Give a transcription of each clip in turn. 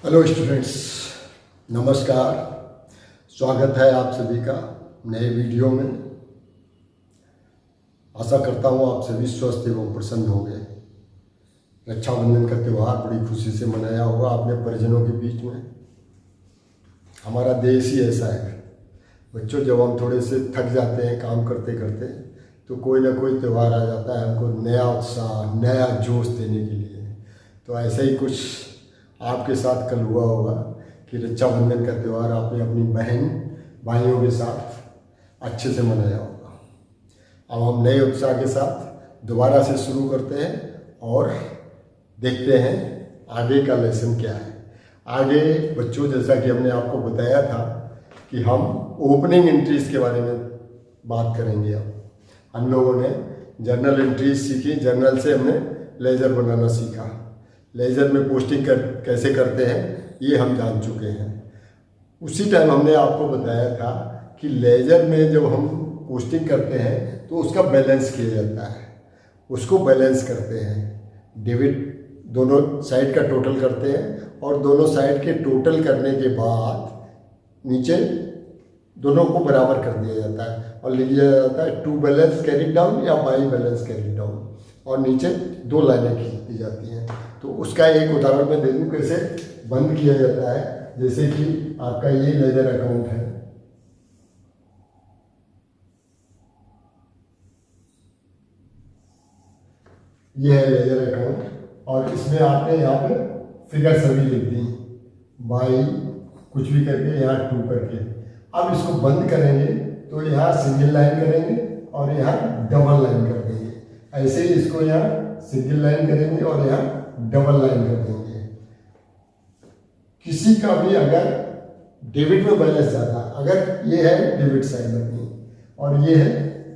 Hello students, नमस्कार। स्वागत है आप सभी का नए वीडियो में। आशा करता हूँ आप सभी स्वस्थ एवं प्रसन्न होंगे। रक्षाबंधन का त्यौहार बड़ी खुशी से मनाया होगा अपने परिजनों के बीच में। हमारा देश ही ऐसा है बच्चों, जब हम थोड़े से थक जाते हैं काम करते करते तो कोई ना कोई त्यौहार आ जाता है हमको नया उत्साह, नया जोश देने के लिए। तो ऐसा ही कुछ आपके साथ कल हुआ होगा कि रक्षाबंधन का त्यौहार आपने अपनी बहन भाइयों के साथ अच्छे से मनाया होगा। अब हम नए उत्साह के साथ दोबारा से शुरू करते हैं और देखते हैं आगे का लेसन क्या है। आगे बच्चों, जैसा कि हमने आपको बताया था कि हम ओपनिंग एंट्रीज के बारे में बात करेंगे। अब हम लोगों ने जर्नल एंट्रीज सीखी, जर्नल से हमने लेजर बनाना सीखा। लेजर में पोस्टिंग कैसे करते हैं ये हम जान चुके हैं। उसी टाइम हमने आपको बताया था कि लेजर में जब हम पोस्टिंग करते हैं तो उसका बैलेंस किया जाता है, उसको बैलेंस करते हैं। डेबिट दोनों साइड का टोटल करते हैं और दोनों साइड के टोटल करने के बाद नीचे दोनों को बराबर कर दिया जाता है और लिख दिया जाता है टू बैलेंस कैरी डाउन या बाई बैलेंस कैरी डाउन, और नीचे दो लाइनें खींच दी जाती हैं। तो उसका एक उदाहरण मैं दे दूँ कैसे बंद किया जाता है। जैसे कि आपका ये लेजर अकाउंट है, ये है लेजर अकाउंट, और इसमें आपने यहाँ पे फिगर सभी लिख दी, बाई कुछ भी करके यहाँ 2 करके। अब इसको बंद करेंगे तो यहाँ सिंगल लाइन करेंगे और यहाँ डबल लाइन कर देंगे। ऐसे ही इसको यहाँ सिंगल लाइन करेंगे और यहाँ डबल लाइन कर देंगे। किसी का भी अगर डेबिट में बैलेंस जाता, अगर ये है डेबिट साइड अपनी और ये है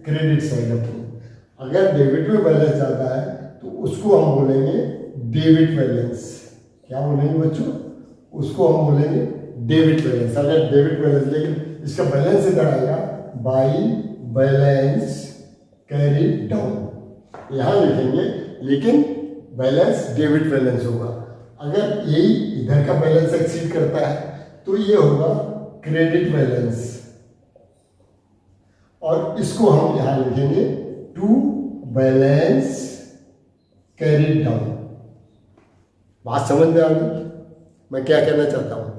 क्रेडिट साइड अपनी, अगर डेबिट में बैलेंस जाता है तो उसको हम बोलेंगे डेबिट बैलेंस। क्या बोलेंगे बच्चों? उसको हम बोलेंगे डेबिट बैलेंस। अगर डेबिट बैलेंस, लेकिन इसका बैलेंस इधर आएगा बाई बैलेंस कैरी डाउन, यहाँ लिखेंगे, लेकिन बैलेंस डेबिट बैलेंस होगा। अगर यही इधर का बैलेंस एक्सीड करता है तो ये होगा क्रेडिट बैलेंस, और इसको हम यहां लिखेंगे टू बैलेंस कैरी डाउन। बात समझ में आ गई मैं क्या कहना चाहता हूं?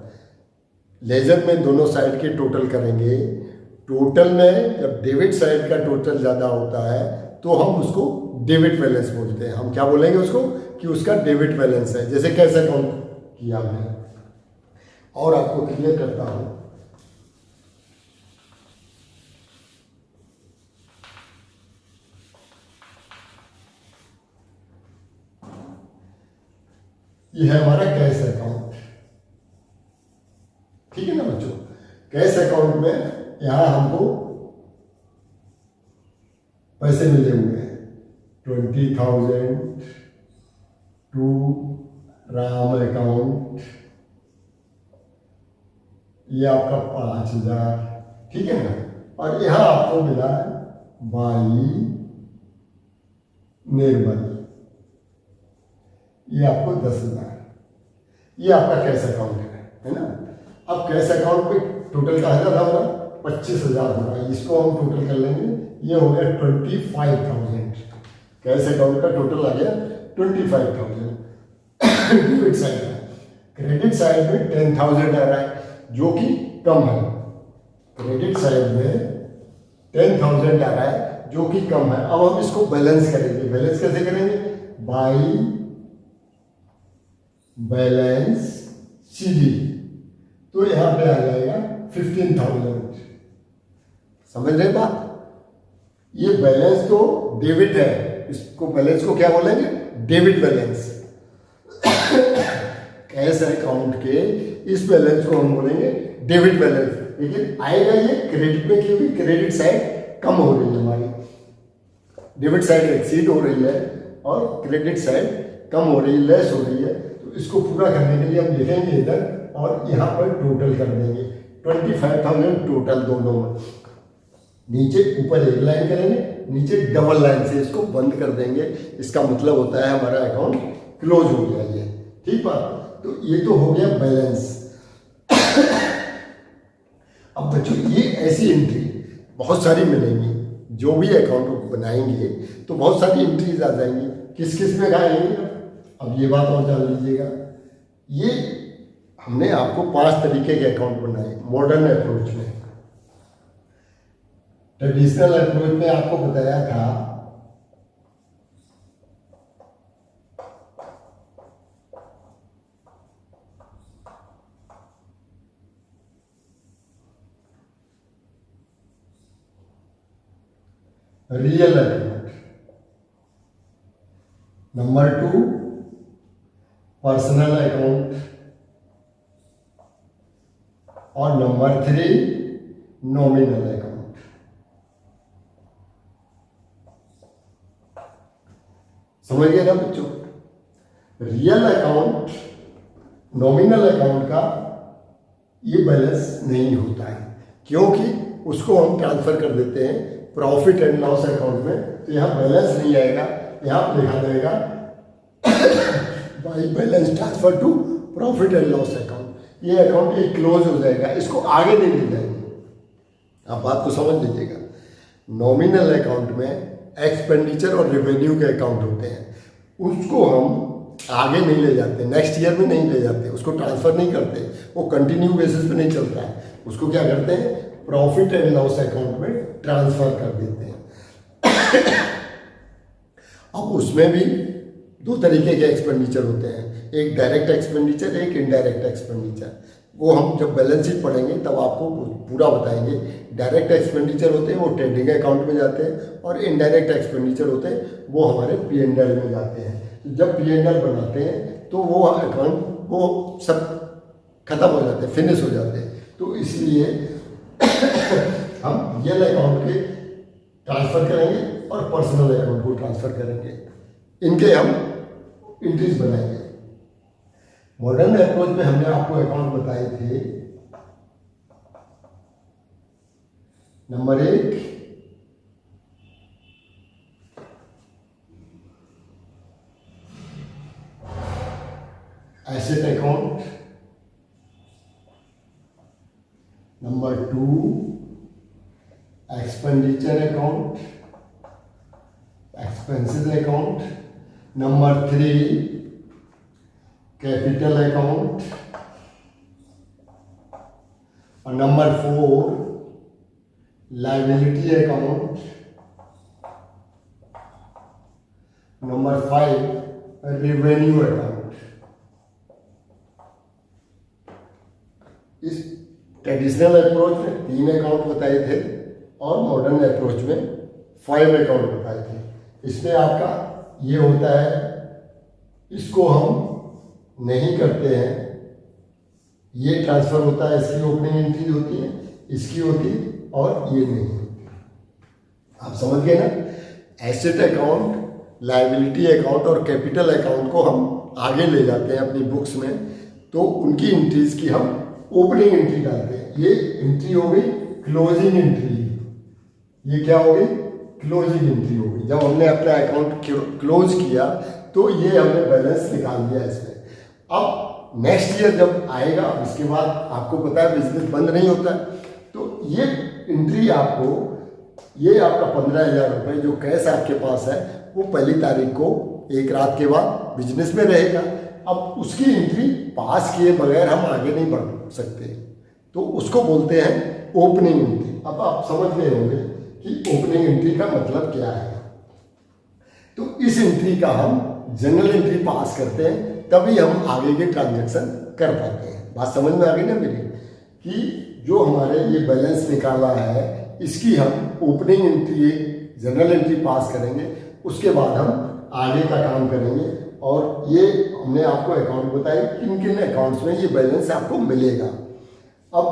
लेजर में दोनों साइड के टोटल करेंगे। टोटल में जब डेबिट साइड का टोटल ज़्यादा होता है तो हम उसको डेबिट बैलेंस बोलते हैं। हम क्या बोलेंगे उसको कि उसका डेबिट बैलेंस है। जैसे कैसे काउंट किया हमने, और आपको क्लियर करता हूं। यह है हमारा कैश अकाउंट, ठीक है ना बच्चों? कैश अकाउंट में यहां हमको पैसे मिले हुए हैं 20,000 टू राम अकाउंट, ये आपका 5,000, ठीक है ना? और यहां आपको मिला है बाई निर्मल, ये आपको 10,000। ये आपका कैश अकाउंट है ना? अब कैश अकाउंट में टोटल का है ना 25,000 हो रहा है, इसको हम टोटल कर लेंगे, ये हो गया 25,000। कैश अकाउंट का टोटल आ गया 25,000। डेबिट साइड में, क्रेडिट साइड में 10,000 आ रहा है जो कि कम है। क्रेडिट साइड में 10,000 आ रहा है जो कि कम है। अब हम इसको बैलेंस करेंगे। बैलेंस कैसे करेंगे? बाई बैलेंस सीडी, तो यहां पे आ जाएगा 15,000। समझ रहे बात? ये बैलेंस तो डेबिट है, इसको बैलेंस को क्या बोलेंगे? Debit balance. कैश अकाउंट के इस बैलेंस को हम बोलेंगे डेबिट बैलेंस, लेकिन आएगा ये क्रेडिट में, क्योंकि क्रेडिट साइड कम हो रही है हमारी, डेबिट साइड एक्सीड हो रही है और क्रेडिट साइड कम हो रही है, लेस हो रही है। तो इसको पूरा करने के लिए हम लिखेंगे इधर और यहाँ पर टोटल कर देंगे 25,000 टोटल दोनों में। नीचे ऊपर एक लाइन करेंगे, नीचे डबल लाइन से इसको बंद कर देंगे। इसका मतलब होता है हमारा अकाउंट क्लोज हो गया ये, ठीक बात। तो ये तो हो गया बैलेंस। अब बच्चों ये ऐसी एंट्री बहुत सारी मिलेंगी, जो भी अकाउंट बनाएंगे तो बहुत सारी एंट्रीज आ जाएंगी। किस किस में आएंगी अब ये बात और जान लीजिएगा। ये हमने आपको 5 तरीके के अकाउंट बनाए मॉडर्न अप्रोच में। ट्रेडिशनल अप्रोच में आपको बताया था real account, number 2 personal account, और नंबर 3 नॉमिनल अकाउंट। समझ गए ना बच्चों? रियल अकाउंट, नॉमिनल अकाउंट का ये बैलेंस नहीं होता है, क्योंकि उसको हम ट्रांसफर कर देते हैं प्रॉफिट एंड लॉस अकाउंट में। तो यहाँ बैलेंस नहीं आएगा, यहाँ लिखा जाएगा by balance transfer to profit and loss account. ये अकाउंट एक क्लोज हो जाएगा, इसको आगे नहीं ले जाएंगे। आप बात को समझ लीजिएगा। नॉमिनल अकाउंट में एक्सपेंडिचर और रेवेन्यू के अकाउंट होते हैं, उसको हम आगे नहीं ले जाते, नेक्स्ट ईयर में नहीं ले जाते, उसको ट्रांसफर नहीं करते, वो कंटिन्यू बेसिस पे नहीं चलता है। उसको क्या करते हैं, प्रॉफिट एंड लॉस अकाउंट में ट्रांसफर कर देते हैं। अब उसमें भी 2 तरीके के एक्सपेंडिचर होते हैं, एक डायरेक्ट एक्सपेंडिचर, एक इनडायरेक्ट एक्सपेंडिचर। वो हम जब बैलेंस शीट पढ़ेंगे तब आपको पूरा बताएंगे। डायरेक्ट एक्सपेंडिचर होते हैं वो ट्रेडिंग अकाउंट में जाते हैं, और इनडायरेक्ट एक्सपेंडिचर होते हैं वो हमारे P&L में जाते हैं। तो जब P&L बनाते हैं तो वो अकाउंट वो सब खत्म हो जाते हैं, फिनिश हो जाते हैं। तो इसलिए हम रियल अकाउंट के ट्रांसफ़र करेंगे और पर्सनल अकाउंट को ट्रांसफ़र करेंगे, इनके हम एंट्रीज बनाएंगे। मॉडर्न अप्रोच में हमने आपको अकाउंट बताए थे, number 1 asset account, number 2 expenditure account, expenses account, number 3 capital account, और number 4 liability account, number 5 revenue account. इस ट्रेडिशनल अप्रोच में 3 अकाउंट बताए थे और मॉडर्न अप्रोच में 5 अकाउंट बताए थे। इसमें आपका ये होता है, इसको हम नहीं करते हैं, ये ट्रांसफर होता है, इसकी ओपनिंग एंट्री होती है, इसकी होती है, और ये नहीं होती। आप समझ गए ना? एसेट अकाउंट, लायबिलिटी अकाउंट और कैपिटल अकाउंट को हम आगे ले जाते हैं अपनी बुक्स में, तो उनकी एंट्रीज की हम ओपनिंग एंट्री डालते हैं। ये एंट्री हो गई क्लोजिंग एंट्री, ये क्या हो गई, क्लोजिंग एंट्री हो गई। जब हमने अपना अकाउंट क्लोज किया तो ये हमने बैलेंस निकाल दिया इसमें। अब नेक्स्ट ईयर जब आएगा, इसके बाद आपको पता है बिजनेस बंद नहीं होता है, तो ये एंट्री आपको, ये आपका 15,000 रुपये जो कैश आपके पास है वो 1 तारीख को 1 रात के बाद बिजनेस में रहेगा। अब उसकी एंट्री पास किए बगैर हम आगे नहीं बढ़ सकते, तो उसको बोलते हैं ओपनिंग एंट्री। अब आप समझ गए होंगे कि ओपनिंग एंट्री का मतलब क्या है। तो इस एंट्री का हम जनरल एंट्री पास करते हैं, तभी हम आगे के ट्रांजैक्शन कर पाते हैं। बात समझ में आ गई ना मेरी, कि जो हमारे ये बैलेंस निकाला है इसकी हम ओपनिंग एंट्री, जनरल एंट्री पास करेंगे, उसके बाद हम आगे का काम करेंगे। और ये हमने आपको अकाउंट बताए किन किन अकाउंट्स में ये बैलेंस आपको मिलेगा। अब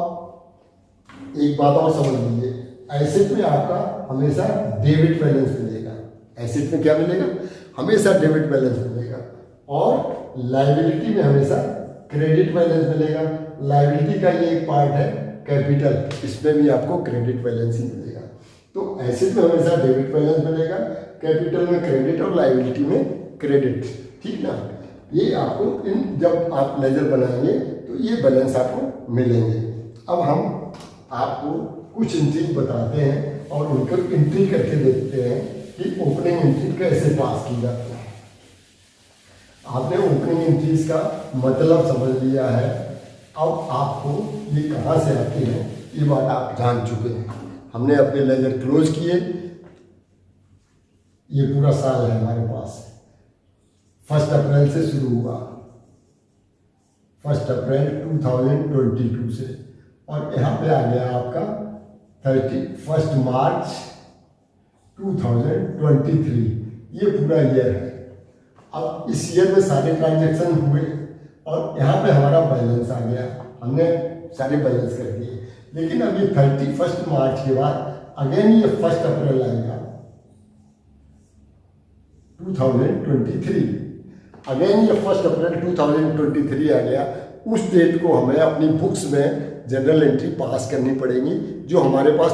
एक बात और समझ लीजिए, एसेट में आपका हमेशा डेबिट बैलेंस मिलेगा। एसेट में क्या मिलेगा, हमेशा डेबिट बैलेंस मिलेगा, और लायबिलिटी में हमेशा क्रेडिट बैलेंस मिलेगा। लायबिलिटी का ये एक पार्ट है कैपिटल, इसमें भी आपको क्रेडिट बैलेंस ही मिलेगा। तो एसेट में हमेशा डेबिट बैलेंस मिलेगा, कैपिटल में क्रेडिट और लायबिलिटी में क्रेडिट, ठीक ना। ये आपको जब आप लेजर बनाएंगे तो ये बैलेंस आपको मिलेंगे। अब हम आपको कुछ एंट्रीज बताते हैं और उनको एंट्री करके देखते हैं कि ओपनिंग एंट्री कैसे पास की जाती है। आपने ओपनिंग एंट्रीज का मतलब समझ लिया है, अब आपको ये कहाँ से आती है ये बात आप जान चुके हैं। हमने अपने लेजर क्लोज किए, ये पूरा साल है हमारे पास, 1 अप्रैल से शुरू हुआ, 1 अप्रैल 2022 से, और यहाँ पे आ गया आपका 31 मार्च 2023, ये पूरा ईयर है। अब इस ईयर में सारे ट्रांजैक्शन हुए और यहाँ पे हमारा बैलेंस आ गया, हमने सारे बैलेंस कर दिए। लेकिन अब ये 31 मार्च के बाद अगेन ये 1 अप्रैल आएगा 2023, अगेन ये 1 अप्रैल 2023 आ गया। उस डेट को हमें अपनी बुक्स में जनरल एंट्री पास करनी पड़ेगी जो हमारे पास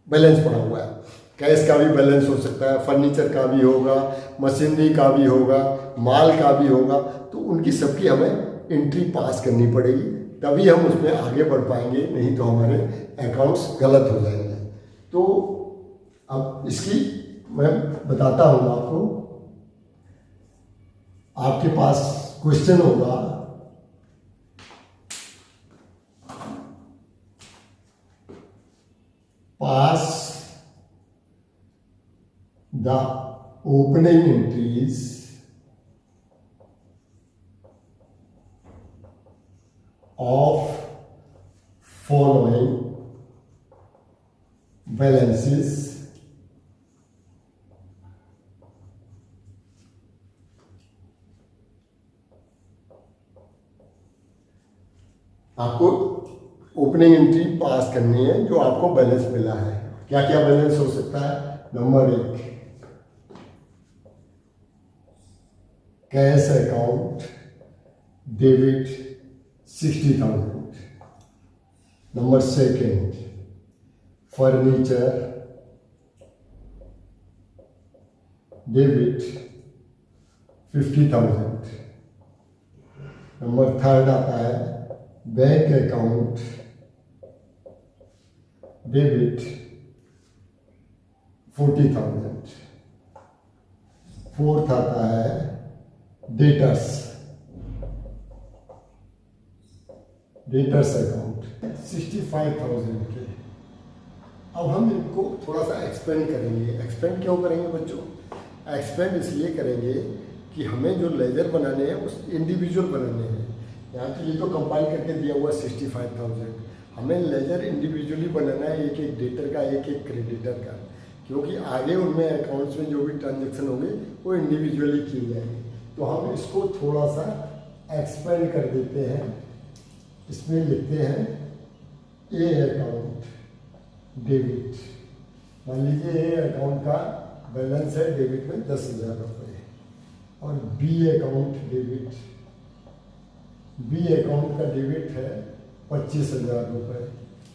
बैलेंस पड़ा हुआ है। कैश का भी बैलेंस हो सकता है, फर्नीचर का भी होगा, मशीनरी का भी होगा, माल का भी होगा, तो उनकी सबकी हमें एंट्री पास करनी पड़ेगी, तभी हम उसमें आगे बढ़ पाएंगे, नहीं तो हमारे अकाउंट्स गलत हो जाएंगे। तो अब इसकी मैं बताता हूँ आपको, आपके पास क्वेश्चन होगा, पास the opening entries of following balances आपको ओपनिंग एंट्री पास करनी है जो आपको बैलेंस मिला है। क्या क्या बैलेंस हो सकता है? Number 1, cash account debit 60,000। Number 2, furniture debit 50,000। Number 3 आता है बैंक अकाउंट डेबिट 40,000। 4 आता है डेटर्स अकाउंट 65,000 के। अब हम इनको थोड़ा सा एक्सपेंड करेंगे। एक्सपेंड क्यों करेंगे बच्चों? एक्सपेंड इसलिए करेंगे कि हमें जो लेजर बनाने हैं उस इंडिविजुअल बनाने हैं। यहाँ तो ये तो कंपाइल करके दिया हुआ 65,000, हमें लेजर इंडिविजुअली बनाना है, एक एक डेटर का, एक एक क्रेडिटर का, क्योंकि आगे उनमें अकाउंट्स में जो भी ट्रांजेक्शन होंगे वो इंडिविजुअली किए जाएंगे। तो हम इसको थोड़ा सा एक्सपेंड कर देते हैं। इसमें लिखते हैं ए अकाउंट डेबिट। मान लीजिए ए अकाउंट का बैलेंस है डेबिट में 10,000 रुपये, और B account debit, B account का डेबिट है 25,000 रुपये,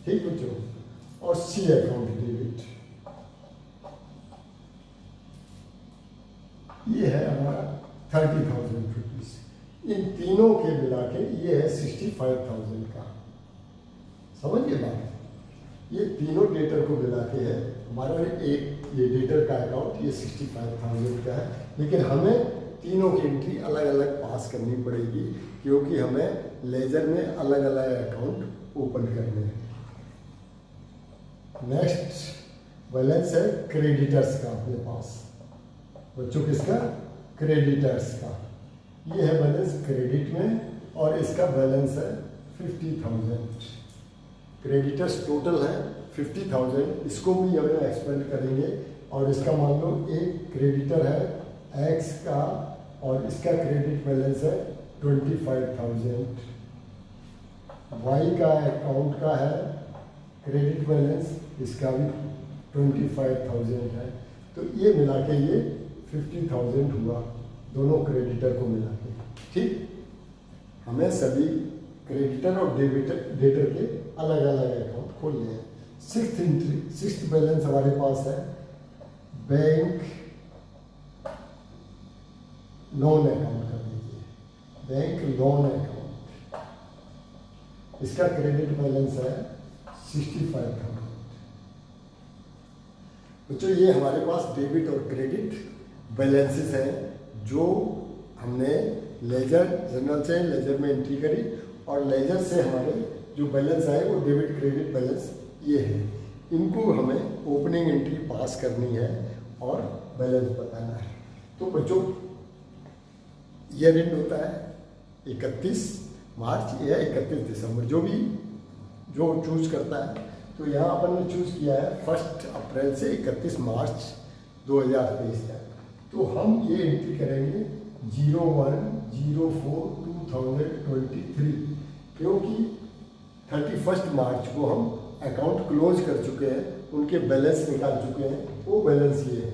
ठीक बच्चों, और सी अकाउंट डेबिट, ये है हमारा 30,000 रुपीज़। इन तीनों के मिला के ये है 65,000 का। समझिए बात, ये तीनों डेटर को मिला के है हमारा एक ये डेटर का अकाउंट, ये 65,000 का है। लेकिन हमें तीनों की एंट्री अलग अलग पास करनी पड़ेगी, क्योंकि हमें लेजर में अलग अलग अकाउंट ओपन करने हैं। नेक्स्ट बैलेंस है क्रेडिटर्स का अपने पास बच्चों, किसका? क्रेडिटर्स का। ये है बैलेंस क्रेडिट में, और इसका बैलेंस है 50,000। क्रेडिटर्स टोटल है 50,000, इसको भी हम एक्सपेंड करेंगे, और इसका मान लो एक क्रेडिटर है एक्स का, और इसका क्रेडिट बैलेंस है 25,000। वाई का अकाउंट का है क्रेडिट बैलेंस, इसका भी 25,000 है। तो ये मिला के ये 50,000 हुआ, दोनों क्रेडिटर को मिला के। ठीक, हमें सभी क्रेडिटर और डेटर के अलग अलग अकाउंट खोलने हैं। 6th एंट्री, 6th बैलेंस हमारे पास है bank loan account bank loan account, इसका क्रेडिट बैलेंस है 65,000। बच्चों ये हमारे पास डेबिट और क्रेडिट बैलेंसेस हैं जो हमने लेजर जनरल से लेजर में एंट्री करी, और लेजर से हमारे जो बैलेंस आए वो डेबिट क्रेडिट बैलेंस ये है। इनको हमें ओपनिंग एंट्री पास करनी है और बैलेंस बताना है। तो बच्चों ईयर एंड होता है 31 मार्च या 31 दिसंबर, जो चूज करता है। तो यहाँ अपन ने चूज किया है 1 अप्रैल से 31 मार्च 2023 तक। तो हम ये एंट्री करेंगे 01/04/2023, क्योंकि 31 मार्च को हम अकाउंट क्लोज कर चुके हैं, उनके बैलेंस निकाल चुके हैं। वो बैलेंस ये है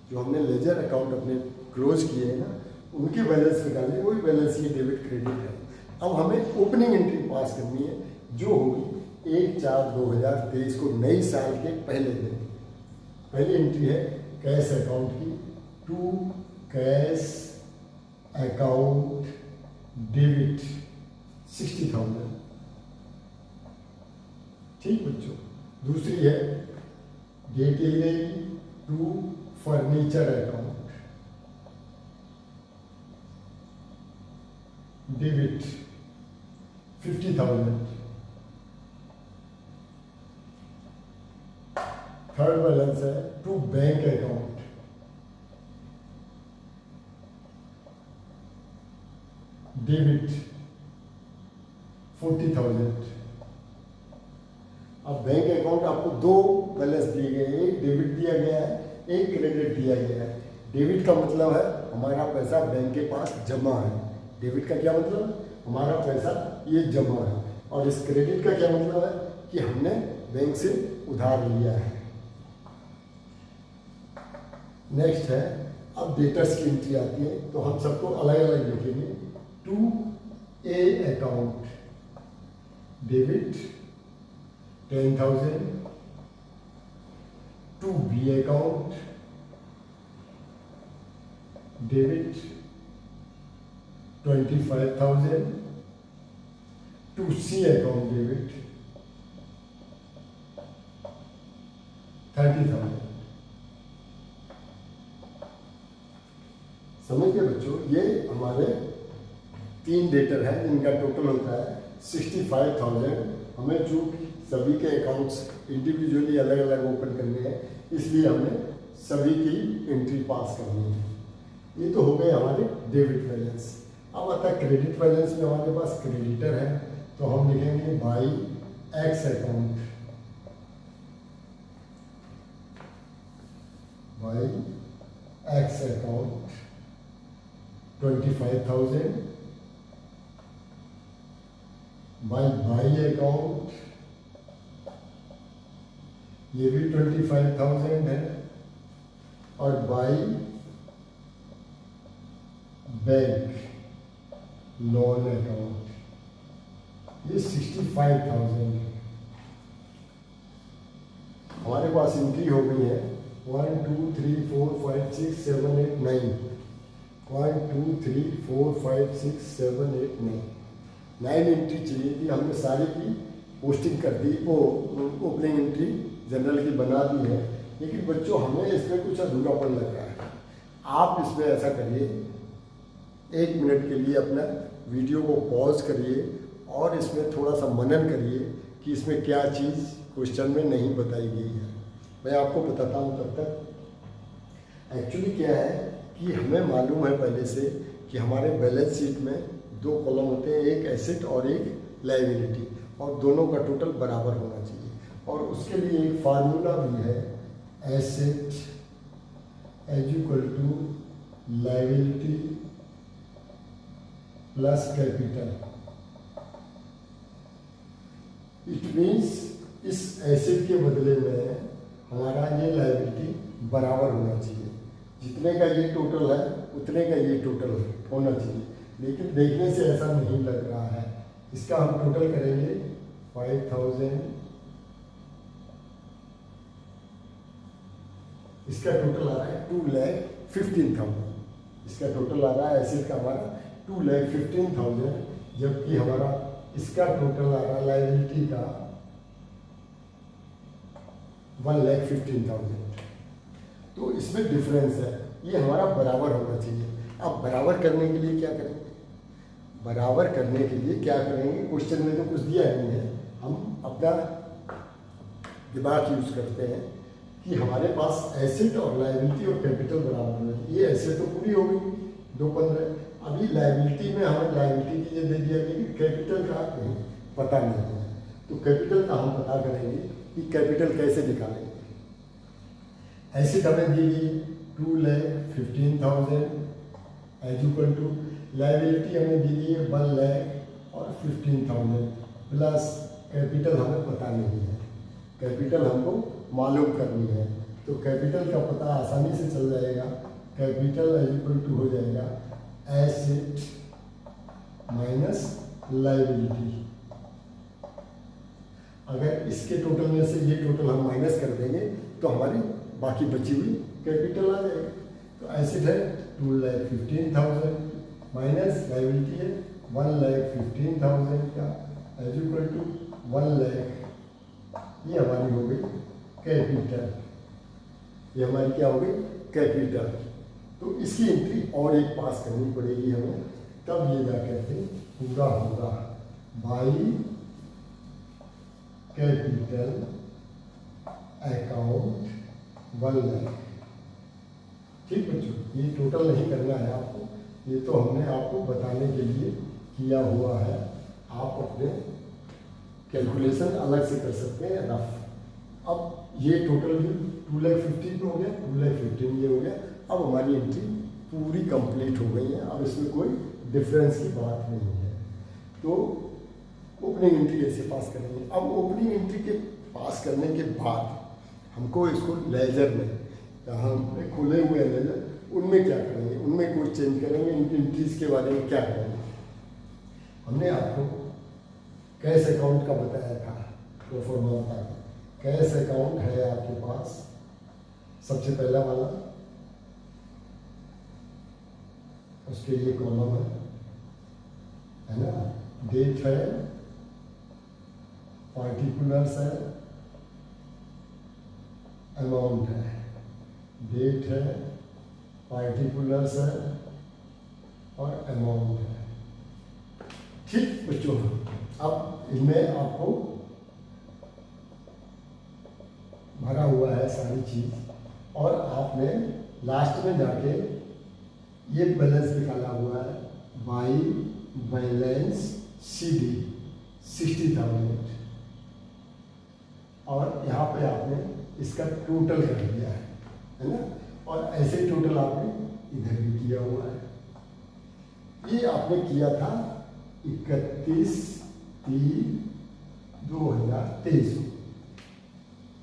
जो हमने लेजर अकाउंट अपने क्लोज किए हैं ना, उनके बैलेंस निकाले, वही बैलेंस ये डेबिट क्रेडिट है। अब हमें ओपनिंग एंट्री पास करनी है जो होगी 1/4/2023 को, नई साल के पहले दिन। पहली एंट्री है कैश अकाउंट की, टू कैश अकाउंट डेबिट 60,000। ठीक बच्चों, दूसरी है डेट यही रहेगी, to furniture account debit 50,000। Third balance है टू बैंक अकाउंट डेबिट 40,000। अब बैंक अकाउंट आपको दो बैलेंस दिए गए हैं, एक डेबिट दिया गया है, एक क्रेडिट दिया गया है। डेबिट का मतलब है हमारा पैसा बैंक के पास जमा है। डेबिट का क्या मतलब? हमारा पैसा ये जमा है। और इस क्रेडिट का क्या मतलब है कि हमने बैंक से उधार लिया है। नेक्स्ट है अब डेटर्स की एंट्री आती है, तो हम सबको अलग अलग लिखेंगे। To A account debit 10,000, to B account debit 25,000, to C account debit 30,000। समझ गए बच्चों? ये हमारे 3 डेटर हैं जिनका टोटल होता है 65,000। हमें चूंकि सभी के अकाउंट्स इंडिविजुअली अलग अलग ओपन करने हैं, इसलिए हमें सभी की एंट्री पास करनी है। ये तो हो गए हमारे डेबिट बैलेंस। अब आता है क्रेडिट बैलेंस में हमारे पास क्रेडिटर है, तो हम लिखेंगे by x account, by x account 25,000, by account ये भी 25,000 है, और बाई बैंक लोन अकाउंट ये 65,000 है। हमारे पास एंट्री हो गई है 1 2 3 4 5 6 7 8 9, 1 2 3 4 5 6 7 8 9, 9 एंट्री चाहिए थी। हमने सारी की पोस्टिंग कर दी, वो ओपनिंग एंट्री जनरल की बना दी है। लेकिन बच्चों हमें इसमें कुछ अधूरापन लग रहा है। आप इसमें ऐसा करिए, 1 मिनट के लिए अपना वीडियो को पॉज करिए और इसमें थोड़ा सा मनन करिए कि इसमें क्या चीज़ क्वेश्चन में नहीं बताई गई है। मैं आपको बताता हूँ तब तक। एक्चुअली क्या है कि हमें मालूम है पहले से कि हमारे बैलेंस शीट में 2 कॉलम होते हैं, एक एसेट और एक लायबिलिटी, और दोनों का टोटल बराबर होना चाहिए। और उसके लिए एक फार्मूला भी है, asset is equal to liability plus capital. It means इस एसेट के बदले में हमारा ये लायबिलिटी बराबर होना चाहिए। जितने का ये टोटल है उतने का ये टोटल होना चाहिए, लेकिन देखने से ऐसा नहीं लग रहा है। इसका हम टोटल करेंगे 5,000, इसका टोटल आ रहा है 2,15,000। इसका टोटल आ रहा है एसेट का हमारा 2,15,000, जबकि हमारा इसका टोटल आ रहा लाइबिलिटी का 1,15,000। तो इसमें डिफरेंस है, ये हमारा बराबर होना चाहिए। अब बराबर करने के लिए क्या करेंगे? बराबर करने के लिए क्या करेंगे? क्वेश्चन में तो कुछ दिया नहीं है, हम अपना दिमाग यूज करते हैं कि हमारे पास एसेट और लायबिलिटी और कैपिटल बराबर है। ये एसेट तो पूरी हो गई 215, अभी लायबिलिटी में हमें लायबिलिटी की ये दे दिया गया कि कैपिटल का नहीं पता नहीं है, तो कैपिटल का हम पता करेंगे कि कैपिटल कैसे निकालेंगे। एसेट हमें दी गई 2,15,000 एज इक्वल टू लायबिलिटी हमें दी गई है 1,15,000 प्लस कैपिटल हमें पता नहीं है, कैपिटल हमको मालूम करनी है। तो कैपिटल का पता आसानी से चल जाएगा, कैपिटल एज इक्वल टू हो जाएगा एसेट माइनस लायबिलिटी। अगर इसके टोटल में से ये टोटल हम माइनस कर देंगे तो हमारी बाकी बची हुई कैपिटल आ जाएगी। तो एसेट है 2,15,000 माइनस लायबिलिटी है 1,15,000 का एज इक्वल टू 1 लाख, ये हमारी हो गई कैपिटल, ये हमारी क्या हो गई? कैपिटल। तो इसकी एंट्री और एक पास करनी पड़ेगी हमें, तब ये जा करके पूरा होगा बाई कैपिटल अकाउंट 1 लाख। ठीक बच्चों, ये टोटल नहीं करना है आपको, ये तो हमने आपको बताने के लिए किया हुआ है, आप अपने कैलकुलेशन अलग से कर सकते हैं रफ। अब ये टोटल भी 2,15,000 हो गया, 2,15,000 ये हो गया। अब हमारी एंट्री पूरी कंप्लीट हो गई है, अब इसमें कोई डिफरेंस की बात नहीं है। तो ओपनिंग एंट्री ऐसे पास करेंगे। अब ओपनिंग एंट्री के पास करने के बाद हमको इसको लेजर में, जहाँ हमने खोले हुए हैं लेजर, उनमें क्या करेंगे? उनमें कोई चेंज करेंगे, इनकी एंट्रीज के बारे में क्या करेंगे? हमने आपको कैश अकाउंट का बताया था, तो फॉर्मूला बताया। कैश अकाउंट है आपके पास, सबसे पहला वाला, उसके लिए कॉलम है ना, डेट है, पार्टिकुलर्स है, अमाउंट है। डेट है, पार्टिकुलर्स है और अमाउंट है। ठीक बच्चों, अब इनमें आपको भरा हुआ है सारी चीज, और आपने लास्ट में जाके ये बैलेंस निकाला हुआ है बाई बैलेंस CD 60,000, और यहाँ पे आपने इसका टोटल कर दिया है ना, और ऐसे टोटल आपने इधर भी किया हुआ है। ये आपने किया था 31/3/2023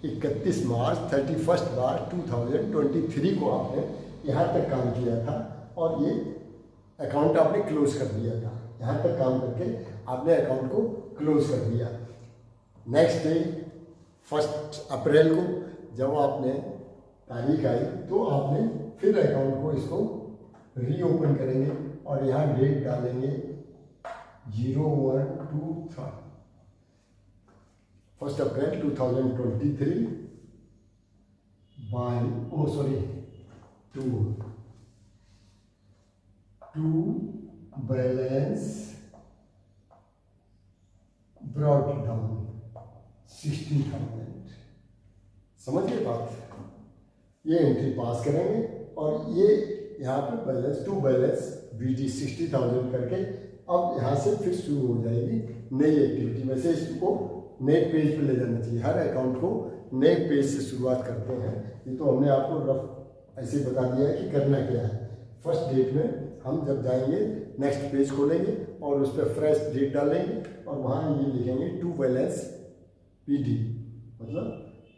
31 मार्च 31 मार्च 2023 को आपने यहाँ तक काम किया था, और ये अकाउंट आपने क्लोज कर दिया था। यहाँ तक काम करके आपने अकाउंट को क्लोज कर दिया। नेक्स्ट डे 1 अप्रैल को जब आपने तारीख आई, तो आपने फिर अकाउंट को इसको रीओपन करेंगे, और यहाँ डेट डालेंगे 01/2 1 अप्रैल 2023 by two balance brought down 60,000। समझ गए बात? ये एंट्री पास करेंगे, और ये यहाँ पे बैलेंस टू बैलेंस BD 60,000 करके अब यहाँ से फिर शुरू हो जाएगी नई एक्टिविटी। वैसे इसको नए पेज पे ले जाना चाहिए, हर अकाउंट को नए पेज से शुरुआत करते हैं। ये तो हमने आपको रफ ऐसे बता दिया है कि करना क्या है। फर्स्ट डेट में हम जब जाएंगे नेक्स्ट पेज खोलेंगे और उस पर फ्रेश डेट डालेंगे, और वहाँ ये लिखेंगे टू बैलेंस PD, मतलब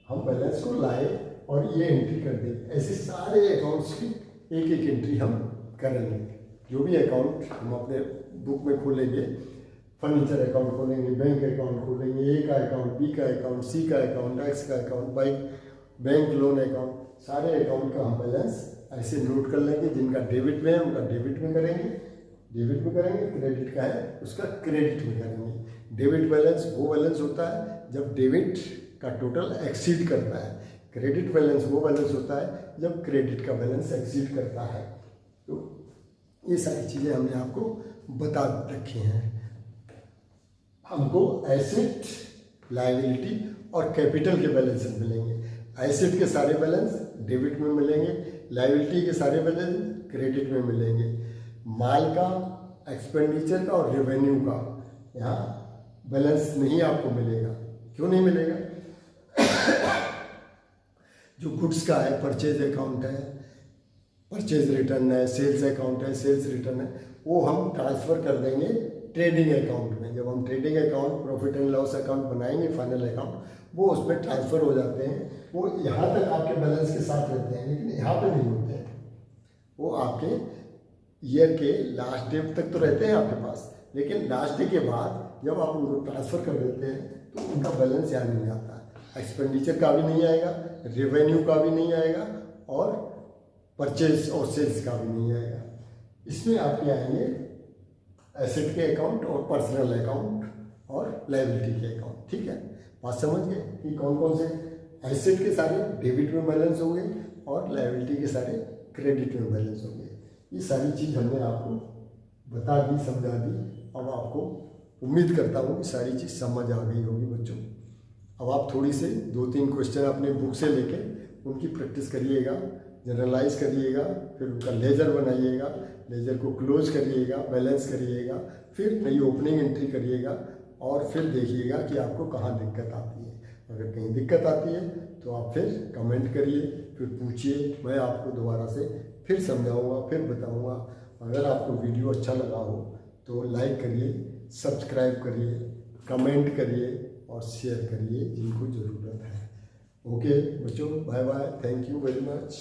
हम बैलेंस को लाए और ये एंट्री कर देंगे। ऐसे सारे अकाउंट्स की एक एक एंट्री हम करेंगे। जो भी अकाउंट हम अपने बुक में खोलेंगे, फर्नीचर अकाउंट खोलेंगे, बैंक अकाउंट खोलेंगे, A का अकाउंट, B का अकाउंट, C का अकाउंट, X का अकाउंट, बैंक लोन अकाउंट, सारे अकाउंट का हम बैलेंस ऐसे नोट कर लेंगे। जिनका डेबिट में है उनका डेबिट में करेंगे, डेबिट में करेंगे, क्रेडिट का है उसका क्रेडिट में करेंगे। डेबिट बैलेंस वो बैलेंस होता है जब डेबिट का टोटल एक्सीड करता है, क्रेडिट बैलेंस वो बैलेंस होता है जब क्रेडिट का बैलेंस एक्सीड करता है। तो ये सारी चीज़ें हमने आपको बता रखी हैं। हमको एसेट, लायबिलिटी और कैपिटल के बैलेंस मिलेंगे। एसेट के सारे बैलेंस डेबिट में मिलेंगे, लायबिलिटी के सारे बैलेंस क्रेडिट में मिलेंगे। माल का, एक्सपेंडिचर का और रेवेन्यू का यहाँ बैलेंस नहीं आपको मिलेगा। क्यों नहीं मिलेगा? जो गुड्स का है, परचेज अकाउंट है, परचेज रिटर्न है, सेल्स अकाउंट है, सेल्स रिटर्न है, वो हम ट्रांसफ़र कर देंगे ट्रेडिंग अकाउंट में। जब हम trading account, profit and loss account बनाएंगे, फाइनल अकाउंट, वो उसमें ट्रांसफ़र हो जाते हैं। वो यहाँ तक आपके बैलेंस के साथ रहते हैं, लेकिन यहाँ पे नहीं होते हैं। वो आपके ईयर के लास्ट डे तक तो रहते हैं आपके पास, लेकिन लास्ट डे के बाद जब आप उनको ट्रांसफ़र कर देते हैं तो उनका बैलेंस यहाँ नहीं आता। एक्सपेंडिचर का भी नहीं आएगा, रेवेन्यू का भी नहीं आएगा और परचेज और सेल्स का भी नहीं आएगा। इसमें आपके आएंगे एसेट के अकाउंट और पर्सनल अकाउंट और लायबिलिटी के अकाउंट। ठीक है, बात समझ गए कि कौन कौन से एसेट के सारे डेबिट में बैलेंस होंगे और लायबिलिटी के सारे क्रेडिट में बैलेंस होंगे। ये सारी चीज़ हमने आपको बता दी, समझा दी। अब आपको उम्मीद करता हूँ कि सारी चीज़ समझ आ गई होगी बच्चों। अब आप थोड़ी से 2-3 क्वेश्चन अपने बुक से लेके उनकी प्रैक्टिस करिएगा, जनरलाइज करिएगा, फिर उनका लेजर बनाइएगा, लेजर को क्लोज करिएगा, बैलेंस करिएगा, फिर नई ओपनिंग एंट्री करिएगा और फिर देखिएगा कि आपको कहाँ दिक्कत आती है। अगर कहीं दिक्कत आती है तो आप फिर कमेंट करिए, फिर पूछिए, मैं आपको दोबारा से फिर समझाऊंगा, फिर बताऊंगा। अगर आपको वीडियो अच्छा लगा हो तो लाइक करिए, सब्सक्राइब करिए, कमेंट करिए और शेयर करिए जिनको ज़रूरत है। ओके बच्चों, bye bye, thank you very much.